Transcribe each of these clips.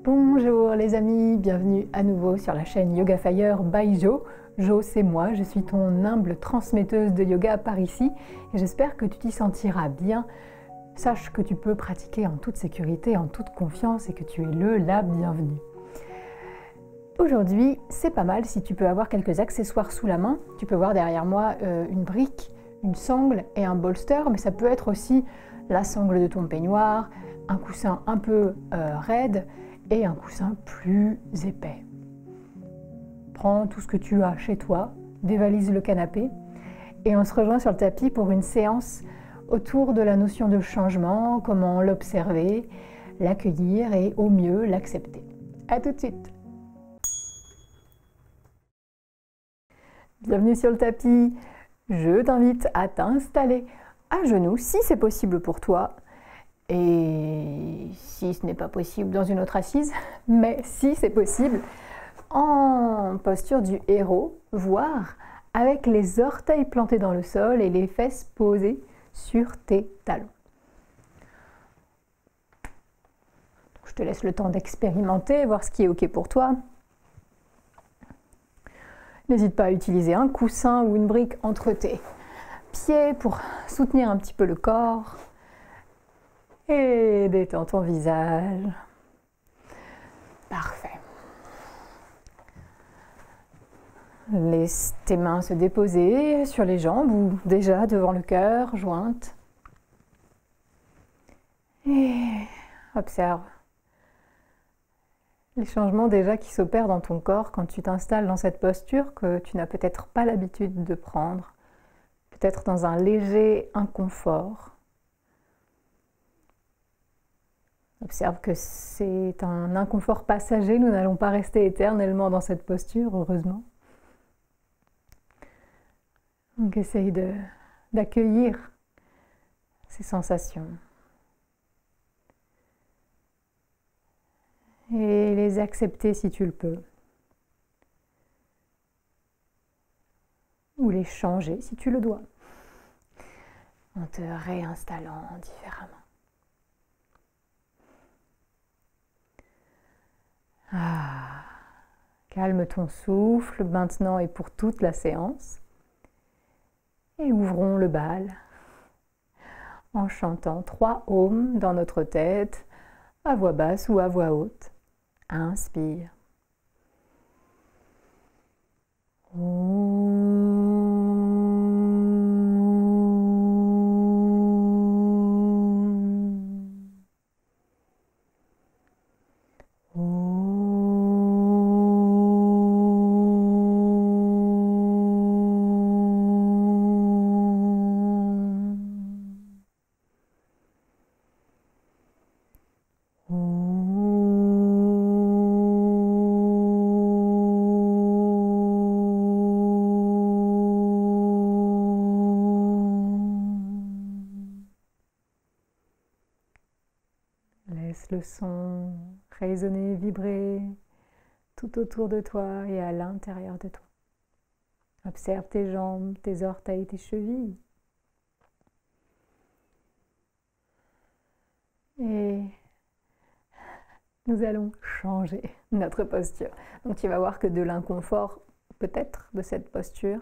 Bonjour les amis, bienvenue à nouveau sur la chaîne Yoga Fire by Jo. Jo, c'est moi, je suis ton humble transmetteuse de yoga par ici et j'espère que tu t'y sentiras bien. Sache que tu peux pratiquer en toute sécurité, en toute confiance et que tu es la bienvenue. Aujourd'hui, c'est pas mal si tu peux avoir quelques accessoires sous la main. Tu peux voir derrière moi une brique, une sangle et un bolster, mais ça peut être aussi la sangle de ton peignoir, un coussin un peu raide et un coussin plus épais. Prends tout ce que tu as chez toi, dévalise le canapé et on se rejoint sur le tapis pour une séance autour de la notion de changement, comment l'observer, l'accueillir et au mieux l'accepter. À tout de suite. Bienvenue sur le tapis. Je t'invite à t'installer à genoux si c'est possible pour toi. Et si ce n'est pas possible dans une autre assise, mais si c'est possible, en posture du héros, voire avec les orteils plantés dans le sol et les fesses posées sur tes talons. Je te laisse le temps d'expérimenter, voir ce qui est OK pour toi. N'hésite pas à utiliser un coussin ou une brique entre tes pieds pour soutenir un petit peu le corps. Et détends ton visage. Parfait. Laisse tes mains se déposer sur les jambes ou déjà devant le cœur, jointes. Et observe les changements déjà qui s'opèrent dans ton corps quand tu t'installes dans cette posture que tu n'as peut-être pas l'habitude de prendre, peut-être dans un léger inconfort. Observe que c'est un inconfort passager, nous n'allons pas rester éternellement dans cette posture, heureusement. Donc essaye d'accueillir ces sensations et les accepter si tu le peux, ou les changer si tu le dois, en te réinstallant différemment. Calme ton souffle maintenant et pour toute la séance. Et ouvrons le bal en chantant 3 ohms dans notre tête, à voix basse ou à voix haute. Inspire. Laisse le son résonner, vibrer tout autour de toi et à l'intérieur de toi. Observe tes jambes, tes orteils, tes chevilles. Et nous allons changer notre posture. Donc tu vas voir que de l'inconfort, peut-être, de cette posture,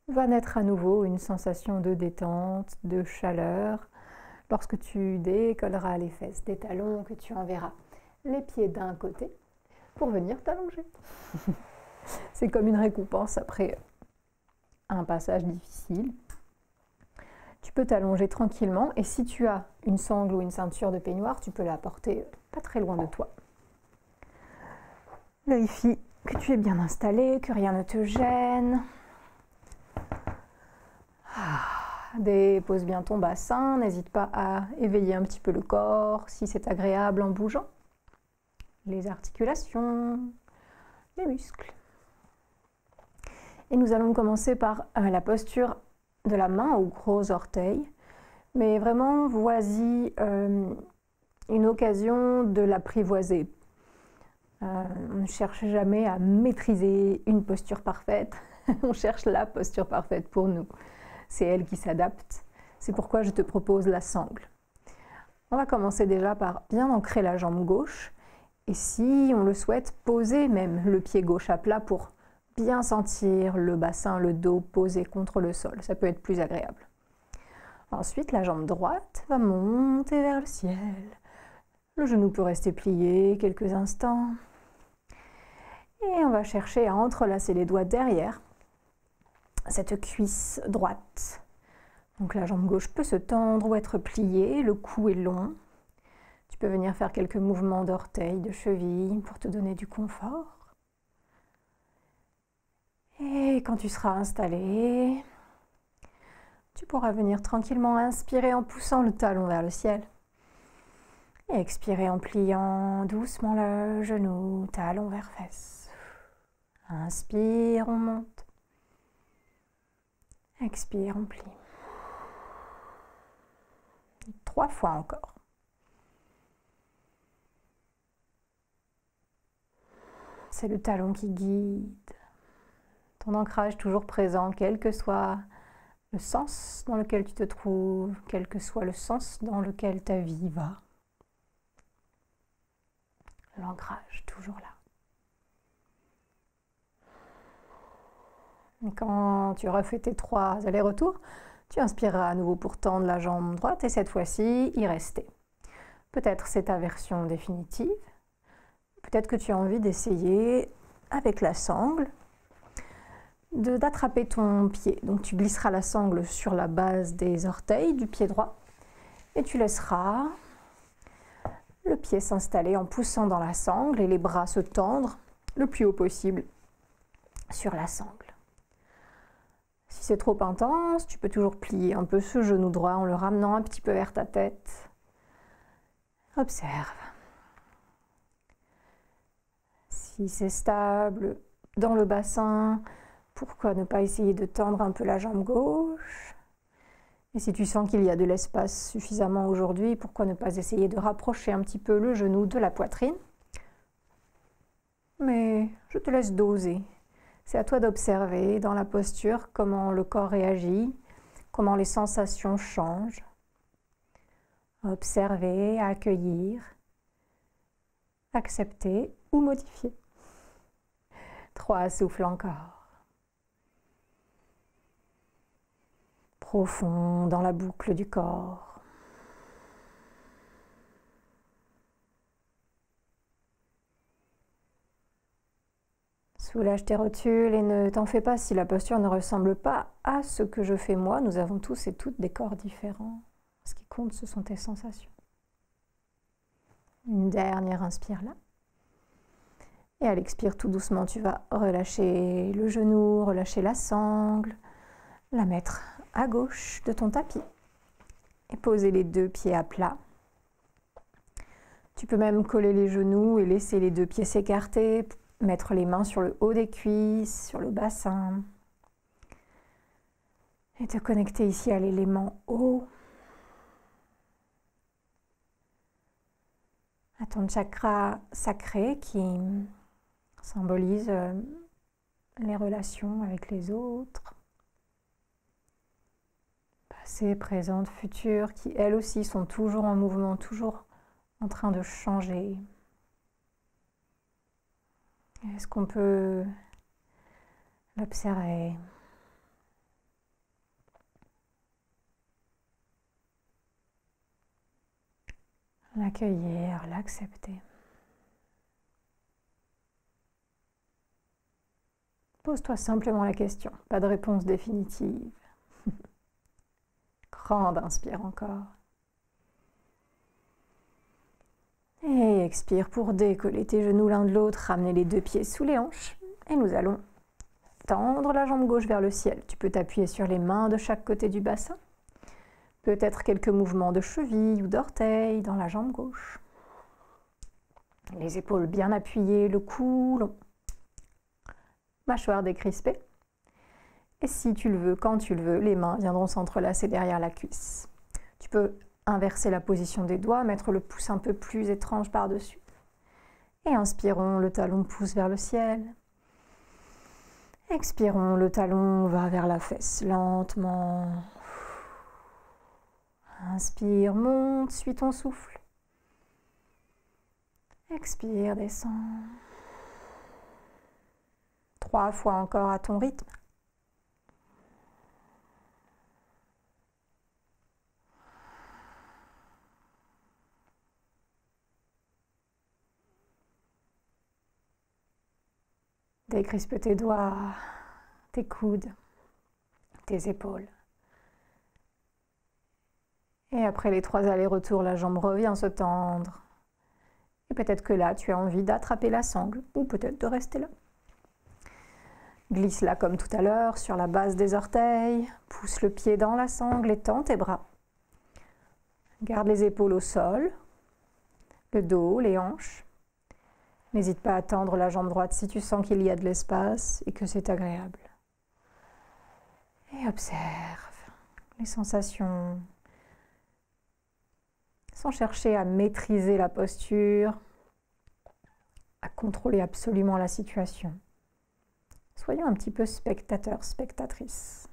va naître à nouveau une sensation de détente, de chaleur, lorsque tu décolleras les fesses des talons, que tu enverras les pieds d'un côté pour venir t'allonger. C'est comme une récompense après un passage difficile. Tu peux t'allonger tranquillement et si tu as une sangle ou une ceinture de peignoir, tu peux la porter pas très loin de toi. Vérifie que tu es bien installé, que rien ne te gêne. Dépose bien ton bassin, n'hésite pas à éveiller un petit peu le corps si c'est agréable en bougeant. Les articulations, les muscles. Et nous allons commencer par la posture de la main au gros orteil. Mais vraiment, voici une occasion de l'apprivoiser. On ne cherche jamais à maîtriser une posture parfaite. On cherche la posture parfaite pour nous. C'est elle qui s'adapte. C'est pourquoi je te propose la sangle. On va commencer déjà par bien ancrer la jambe gauche. Et si on le souhaite, poser même le pied gauche à plat pour bien sentir le bassin, le dos posé contre le sol. Ça peut être plus agréable. Ensuite, la jambe droite va monter vers le ciel. Le genou peut rester plié quelques instants. Et on va chercher à entrelacer les doigts derrière cette cuisse droite. Donc la jambe gauche peut se tendre ou être pliée, le cou est long. Tu peux venir faire quelques mouvements d'orteils, de cheville pour te donner du confort. Et quand tu seras installé, tu pourras venir tranquillement inspirer en poussant le talon vers le ciel. Et expirer en pliant doucement le genou, talon vers fesse. Inspire, on monte. Expire, on plie. 3 fois encore. C'est le talon qui guide. Ton ancrage toujours présent, quel que soit le sens dans lequel tu te trouves, quel que soit le sens dans lequel ta vie va. L'ancrage, toujours là. Et quand tu auras fait tes 3 allers-retours, tu inspireras à nouveau pour tendre la jambe droite et cette fois-ci, y rester. Peut-être c'est ta version définitive. Peut-être que tu as envie d'essayer avec la sangle d'attraper ton pied. Donc tu glisseras la sangle sur la base des orteils du pied droit et tu laisseras le pied s'installer en poussant dans la sangle et les bras se tendre le plus haut possible sur la sangle. Si c'est trop intense, tu peux toujours plier un peu ce genou droit en le ramenant un petit peu vers ta tête. Observe. Si c'est stable dans le bassin, pourquoi ne pas essayer de tendre un peu la jambe gauche? Et si tu sens qu'il y a de l'espace suffisamment aujourd'hui, pourquoi ne pas essayer de rapprocher un petit peu le genou de la poitrine? Mais je te laisse doser. C'est à toi d'observer dans la posture comment le corps réagit, comment les sensations changent. Observer, accueillir, accepter ou modifier. 3, souffle encore. Profond dans la boucle du corps. Soulage tes rotules et ne t'en fais pas si la posture ne ressemble pas à ce que je fais moi. Nous avons tous et toutes des corps différents. Ce qui compte, ce sont tes sensations. Une dernière inspire là. Et à l'expire, tout doucement, tu vas relâcher le genou, relâcher la sangle, la mettre à gauche de ton tapis et poser les 2 pieds à plat. Tu peux même coller les genoux et laisser les 2 pieds s'écarter, mettre les mains sur le haut des cuisses, sur le bassin et te connecter ici à l'élément eau, à ton chakra sacré qui symbolise les relations avec les autres, passé, présent, futur, qui elles aussi sont toujours en mouvement, toujours en train de changer. Est-ce qu'on peut l'observer? L'accueillir, l'accepter. Pose-toi simplement la question, pas de réponse définitive. Grande inspire encore. Et expire pour décoller tes genoux l'un de l'autre, ramener les 2 pieds sous les hanches. Et nous allons tendre la jambe gauche vers le ciel. Tu peux t'appuyer sur les mains de chaque côté du bassin. Peut-être quelques mouvements de cheville ou d'orteil dans la jambe gauche. Les épaules bien appuyées, le cou long. Mâchoire décrispée. Et si tu le veux, quand tu le veux, les mains viendront s'entrelacer derrière la cuisse. Tu peux inverser la position des doigts, mettre le pouce un peu plus étrange par-dessus. Et inspirons, le talon pousse vers le ciel. Expirons, le talon va vers la fesse lentement. Inspire, monte, suis ton souffle. Expire, descends. 3 fois encore à ton rythme. Décrispe tes doigts, tes coudes, tes épaules. Et après les 3 allers-retours, la jambe revient se tendre. Et peut-être que là, tu as envie d'attraper la sangle, ou peut-être de rester là. Glisse-la comme tout à l'heure sur la base des orteils, pousse le pied dans la sangle et tends tes bras. Garde les épaules au sol, le dos, les hanches. N'hésite pas à tendre la jambe droite si tu sens qu'il y a de l'espace et que c'est agréable. Et observe les sensations, sans chercher à maîtriser la posture, à contrôler absolument la situation. Soyons un petit peu spectateurs, spectatrices.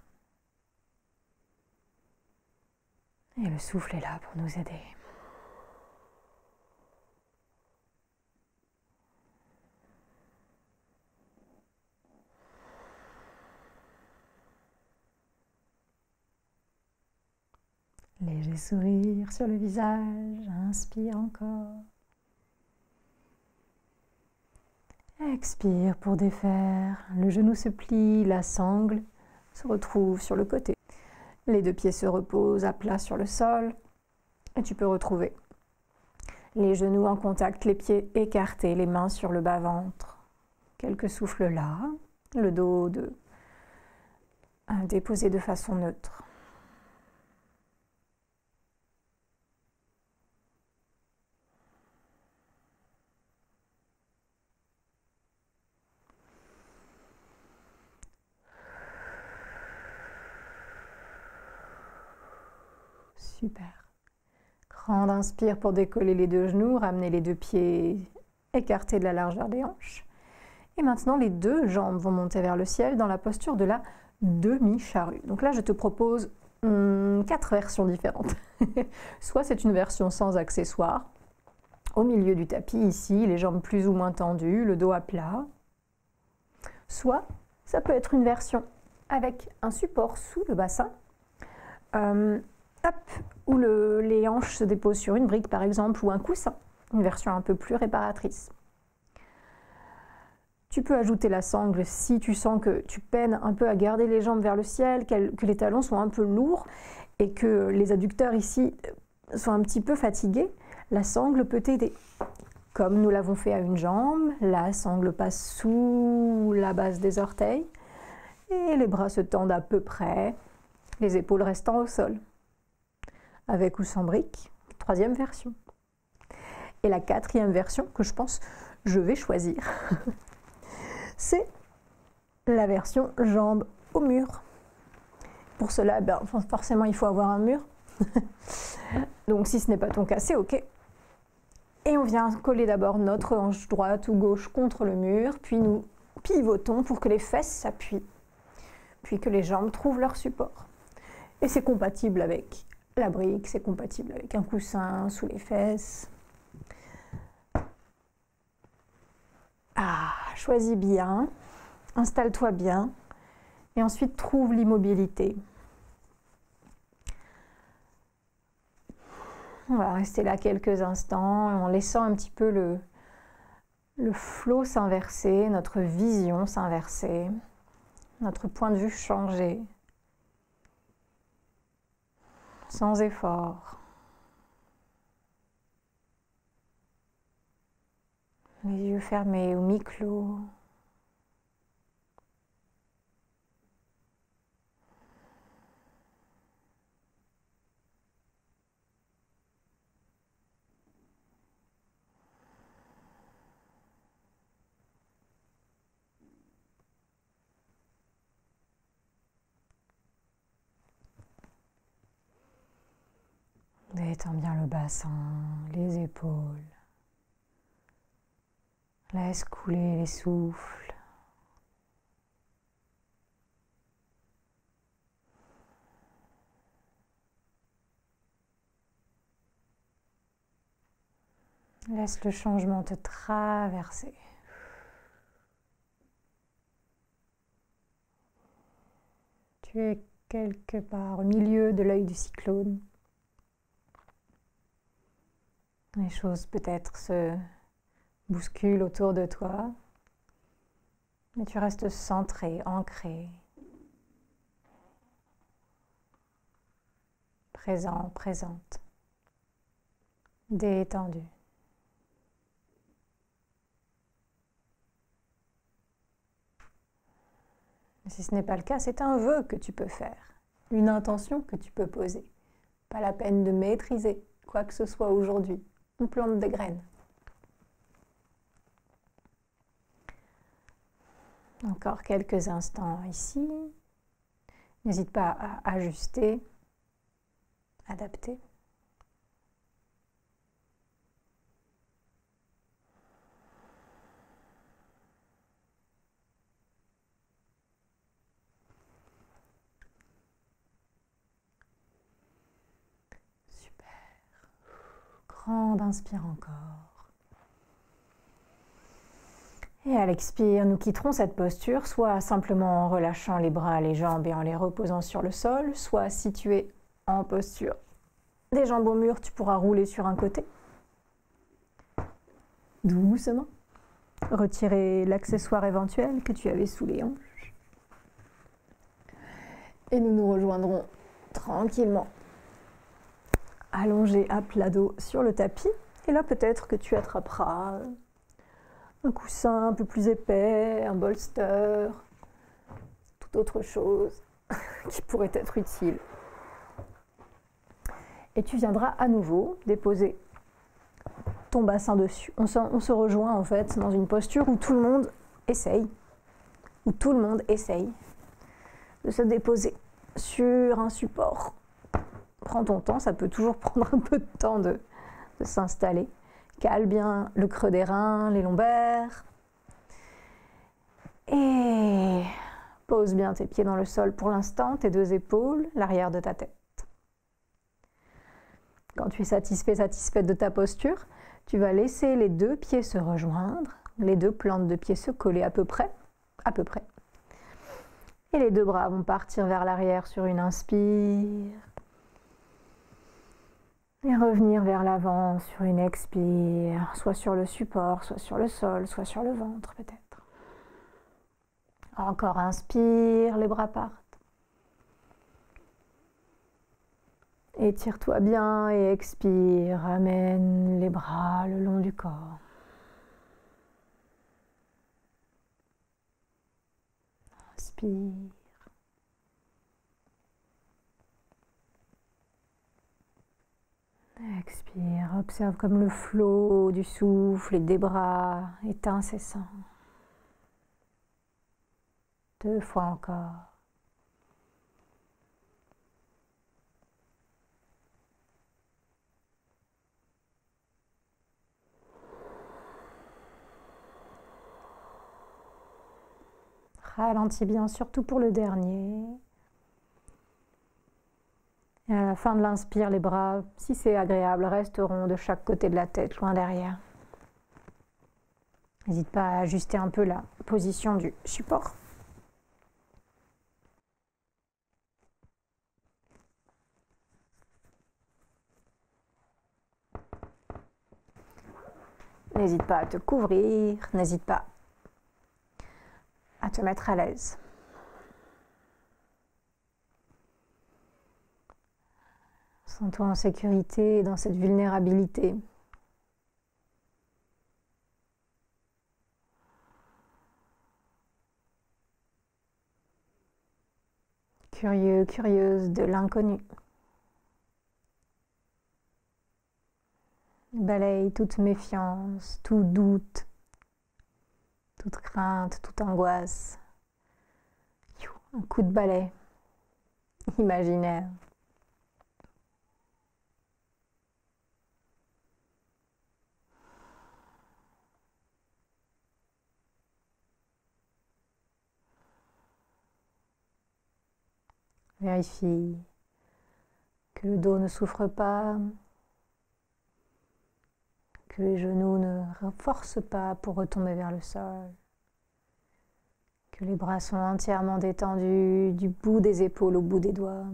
Et le souffle est là pour nous aider. Léger sourire sur le visage, inspire encore. Expire pour défaire, le genou se plie, la sangle se retrouve sur le côté. Les 2 pieds se reposent à plat sur le sol et tu peux retrouver les genoux en contact, les pieds écartés, les mains sur le bas-ventre. Quelques souffles là, le dos déposé de façon neutre. Super. Grande inspire pour décoller les 2 genoux, ramener les 2 pieds écartés de la largeur des hanches. Et maintenant, les 2 jambes vont monter vers le ciel dans la posture de la demi-charrue. Donc là, je te propose 4 versions différentes. Soit c'est une version sans accessoires, au milieu du tapis ici, les jambes plus ou moins tendues, le dos à plat. Soit ça peut être une version avec un support sous le bassin, où les hanches se déposent sur une brique par exemple ou un coussin, une version un peu plus réparatrice. Tu peux ajouter la sangle si tu sens que tu peines un peu à garder les jambes vers le ciel, que les talons sont un peu lourds et que les adducteurs ici sont un petit peu fatigués. La sangle peut t'aider. Comme nous l'avons fait à une jambe, la sangle passe sous la base des orteils et les bras se tendent à peu près, les épaules restant au sol. Avec ou sans brique, 3e version. Et la 4e version que je pense je vais choisir, c'est la version jambes au mur. Pour cela, forcément, il faut avoir un mur. Donc si ce n'est pas ton cas, c'est OK. Et on vient coller d'abord notre hanche droite ou gauche contre le mur, puis nous pivotons pour que les fesses s'appuient, puis que les jambes trouvent leur support. Et c'est compatible avec la brique, c'est compatible avec un coussin sous les fesses. Choisis bien, installe-toi bien et ensuite trouve l'immobilité. On va rester là quelques instants en laissant un petit peu le flot s'inverser, notre vision s'inverser, notre point de vue changer, sans effort. Les yeux fermés ou mi-clos. Détends bien le bassin, les épaules. Laisse couler les souffles. Laisse le changement te traverser. Tu es quelque part au milieu de l'œil du cyclone. Les choses peut-être se bousculent autour de toi, mais tu restes centré, ancré, présent, présente, détendu. Si ce n'est pas le cas, c'est un vœu que tu peux faire, une intention que tu peux poser. Pas la peine de maîtriser quoi que ce soit aujourd'hui. On plante des graines. Encore quelques instants ici. N'hésite pas à ajuster, adapter. Super. Grande inspire encore. Et à l'expire, nous quitterons cette posture, soit simplement en relâchant les bras, les jambes et en les reposant sur le sol, soit si tu es en posture des jambes au mur, tu pourras rouler sur un côté. Doucement. Retirer l'accessoire éventuel que tu avais sous les hanches. Et nous nous rejoindrons tranquillement, allongés à plat dos sur le tapis. Et là, peut-être que tu attraperas un coussin un peu plus épais, un bolster, toute autre chose qui pourrait être utile. Et tu viendras à nouveau déposer ton bassin dessus. On se rejoint en fait dans une posture où tout le monde essaye, de se déposer sur un support. Prends ton temps, ça peut toujours prendre un peu de temps de s'installer. Cale bien le creux des reins, les lombaires. Et pose bien tes pieds dans le sol pour l'instant, tes deux épaules, l'arrière de ta tête. Quand tu es satisfaite de ta posture, tu vas laisser les deux pieds se rejoindre, les deux plantes de pieds se coller à peu près. Et les deux bras vont partir vers l'arrière sur une inspire. Et revenir vers l'avant sur une expire, soit sur le support, soit sur le sol, soit sur le ventre peut-être. Encore inspire, les bras partent. Étire-toi bien et expire, ramène les bras le long du corps. Inspire. Expire, observe comme le flot du souffle et des bras est incessant. 2 fois encore. Ralentis bien, surtout pour le dernier. Et à la fin de l'inspire, les bras, si c'est agréable, resteront de chaque côté de la tête, loin derrière. N'hésite pas à ajuster un peu la position du support. N'hésite pas à te couvrir, n'hésite pas à te mettre à l'aise. Sens-toi en sécurité dans cette vulnérabilité. Curieux, curieuse de l'inconnu. Balaye toute méfiance, tout doute, toute crainte, toute angoisse. Un coup de balai imaginaire. Vérifie que le dos ne souffre pas, que les genoux ne forcent pas pour retomber vers le sol, que les bras sont entièrement détendus du bout des épaules au bout des doigts.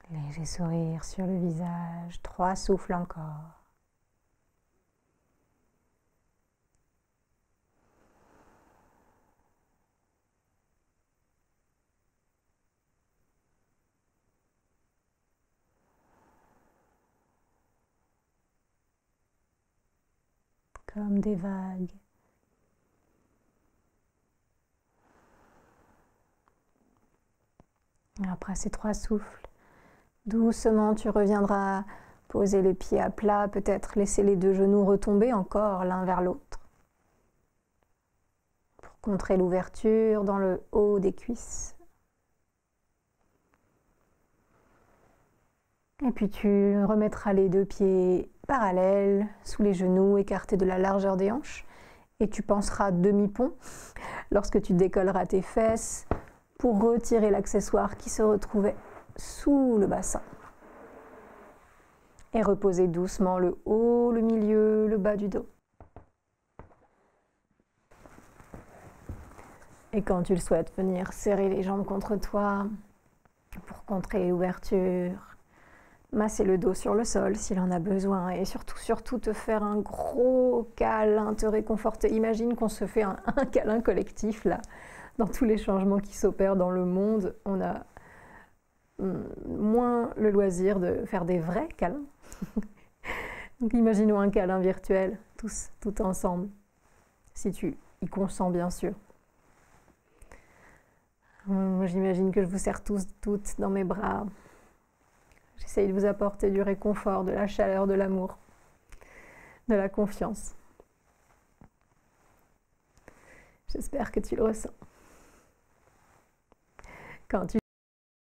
Léger sourire sur le visage, 3 souffles encore. Comme des vagues. Et après ces 3 souffles, doucement tu reviendras poser les pieds à plat, peut-être laisser les 2 genoux retomber encore l'un vers l'autre. Pour contrer l'ouverture dans le haut des cuisses. Et puis tu remettras les 2 pieds parallèles sous les genoux, écartés de la largeur des hanches. Et tu penseras demi-pont lorsque tu décolleras tes fesses pour retirer l'accessoire qui se retrouvait sous le bassin. Et reposer doucement le haut, le milieu, le bas du dos. Et quand tu le souhaites, venir serrer les jambes contre toi pour contrer l'ouverture. Masser le dos sur le sol s'il en a besoin et surtout te faire un gros câlin, te réconforter. Imagine qu'on se fait un câlin collectif là. Dans tous les changements qui s'opèrent dans le monde, on a moins le loisir de faire des vrais câlins. Donc imaginons un câlin virtuel, tous, tout ensemble, si tu y consens bien sûr. Moi j'imagine que je vous serre tous, toutes dans mes bras. J'essaye de vous apporter du réconfort, de la chaleur, de l'amour, de la confiance. J'espère que tu le ressens. Quand tu